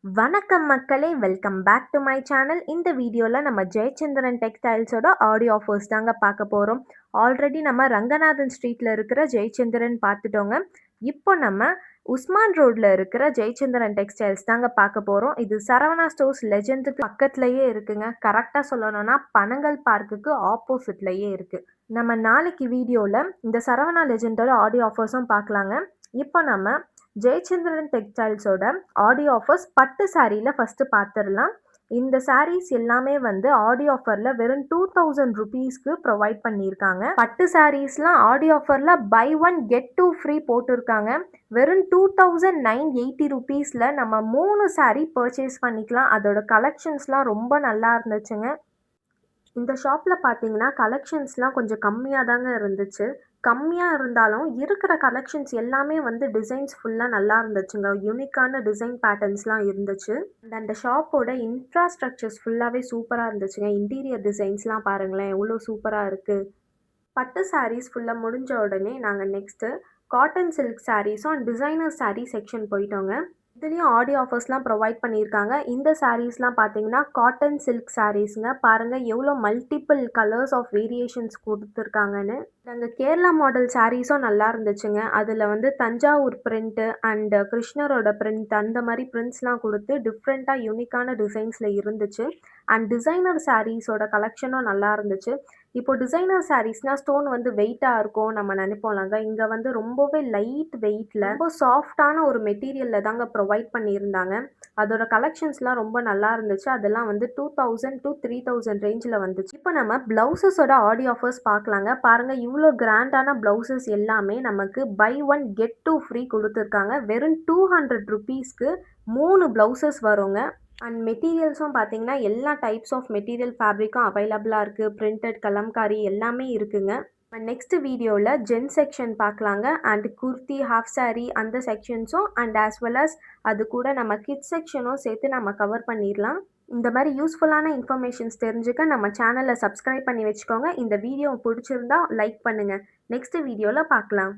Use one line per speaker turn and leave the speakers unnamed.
வணக்கம் மக்களே, welcome back to my channel. இந்த வீடியோவில் நம்ம ஜெயச்சந்திரன் டெக்ஸ்டைல்ஸோட ஆடியோ ஆஃபர்ஸ் தாங்க பார்க்க போகிறோம். ஆல்ரெடி நம்ம ரங்கநாதன் ஸ்ட்ரீட்டில் இருக்கிற ஜெயச்சந்திரன் பார்த்துட்டோங்க. இப்போ நம்ம உஸ்மான் ரோடில் இருக்கிற ஜெயச்சந்திரன் டெக்ஸ்டைல்ஸ் தாங்க பார்க்க போகிறோம். இது சரவணா ஸ்டோர்ஸ் லெஜெண்டுக்கு பக்கத்துலேயே இருக்குங்க. கரெக்டாக சொல்லணும்னா பனங்கல் பார்க்குக்கு ஆப்போசிட்லேயே இருக்குது. நம்ம நாளைக்கு வீடியோவில் இந்த சரவணா லெஜெண்டோட ஆடியோ ஆஃபர்ஸும் பார்க்கலாங்க. இப்போ நம்ம ஜெயச்சந்திரன் டெக்ஸ்டைல்ஸோட ஆடியோ ஆஃபர்ஸ் பட்டு சாரியில் ஃபஸ்ட்டு பார்த்துடலாம். இந்த சாரீஸ் எல்லாமே வந்து ஆடியோ ஆஃபரில் வெறும் 2000 ருபீஸ்க்கு ப்ரொவைட் பண்ணியிருக்காங்க. பட்டு சாரீஸ்லாம் ஆடியோ ஆஃபரில் buy one get two free போட்டிருக்காங்க. வெறும் 2980 ருபீஸில் நம்ம 3 சாரீ பர்ச்சேஸ் பண்ணிக்கலாம். அதோட கலெக்ஷன்ஸ்லாம் ரொம்ப நல்லா இருந்துச்சுங்க. இந்த ஷாப்பில் பார்த்தீங்கன்னா கலெக்ஷன்ஸ்லாம் கொஞ்சம் கம்மியாக தாங்க இருந்துச்சு. கம்மியாக இருந்தாலும் இருக்கிற கலெக்ஷன்ஸ் எல்லாமே வந்து டிசைன்ஸ் ஃபுல்லாக நல்லா இருந்துச்சுங்க. யூனிக்கான டிசைன் பேட்டர்ன்ஸ்லாம் இருந்துச்சு. அண்ட் அந்த ஷாப்போட இன்ஃப்ராஸ்ட்ரக்சர்ஸ் ஃபுல்லாகவே சூப்பராக இருந்துச்சுங்க. இன்டீரியர் டிசைன்ஸ்லாம் பாருங்களேன் எவ்வளோ சூப்பராக இருக்குது. பட்டு சாரீஸ் ஃபுல்லாக முடிஞ்ச உடனே நாங்கள் நெக்ஸ்ட்டு காட்டன் சில்க் சாரீஸும் அண்ட் டிசைனர் சாரீ செக்ஷன் போயிட்டோங்க. இதுலேயும் ஆடியோ ஆஃபர்ஸ்லாம் ப்ரொவைட் பண்ணியிருக்காங்க. இந்த சாரீஸ்லாம் பார்த்தீங்கன்னா காட்டன் சில்க் சாரீஸுங்க. பாருங்கள் எவ்வளோ மல்டிபிள் கலர்ஸ் ஆஃப் வேரியேஷன்ஸ் கொடுத்துருக்காங்கன்னு. அங்கே கேரளா மாடல் சாரீஸும் நல்லா இருந்துச்சுங்க. அதில் வந்து தஞ்சாவூர் பிரிண்ட்டு அண்டு கிருஷ்ணரோட பிரிண்ட் அந்த மாதிரி பிரிண்ட்ஸ்லாம் கொடுத்து டிஃப்ரெண்ட்டாக யூனிக்கான டிசைன்ஸில் இருந்துச்சு. அண்ட் டிசைனர் சாரீஸோட கலெக்ஷனும் நல்லா இருந்துச்சு. இப்போ டிசைனர் சாரீஸ்னால் ஸ்டோன் வந்து வெயிட்டாக இருக்கும் நம்ம நினைப்போம்லங்க. இங்கே வந்து ரொம்பவே லைட் வெயிட்டில் ரொம்ப சாஃப்டான ஒரு மெட்டீரியலில் தாங்க ப்ரொவைட் பண்ணியிருந்தாங்க. அதோட கலெக்ஷன்ஸ்லாம் ரொம்ப நல்லா இருந்துச்சு. அதெல்லாம் வந்து 2000 to 3000 ரேஞ்சில் வந்துச்சு. இப்போ நம்ம ப்ளவுசஸோட ஆடியோ ஆஃபர்ஸ் பார்க்கலாங்க. பாருங்கள் இவ்வளோ கிராண்டான ப்ளவுசஸ் எல்லாமே நமக்கு buy one get two free கொடுத்துருக்காங்க. வெறும் 200 ருபீஸ்க்கு 3 ப்ளவுசஸ் வருங்க. அண்ட் மெட்டீரியல்ஸும் பார்த்தீங்கன்னா எல்லா டைப்ஸ் ஆஃப் மெட்டீரியல் ஃபேப்ரிக்கும் அவைலபிளாக இருக்குது. பிரிண்டட், கலம்காரி எல்லாமே இருக்குங்க. நெக்ஸ்ட் வீடியோவில் ஜென் செக்ஷன் பார்க்கலாங்க. அண்ட் குர்த்தி, ஹாஃப் சாரீ அந்த செக்ஷன்ஸும் அண்ட் ஆஸ் வெல் அஸ் அது கூட நம்ம கிட்ஸ் செக்ஷனும் சேர்த்து நம்ம கவர் பண்ணிடலாம். இந்த மாதிரி யூஸ்ஃபுல்லான இன்ஃபர்மேஷன்ஸ் தெரிஞ்சுக்க நம்ம சேனலை சப்ஸ்கிரைப் பண்ணி வச்சுக்கோங்க. இந்த வீடியோ பிடிச்சிருந்தா லைக் பண்ணுங்கள். நெக்ஸ்ட் வீடியோவில் பார்க்கலாம்.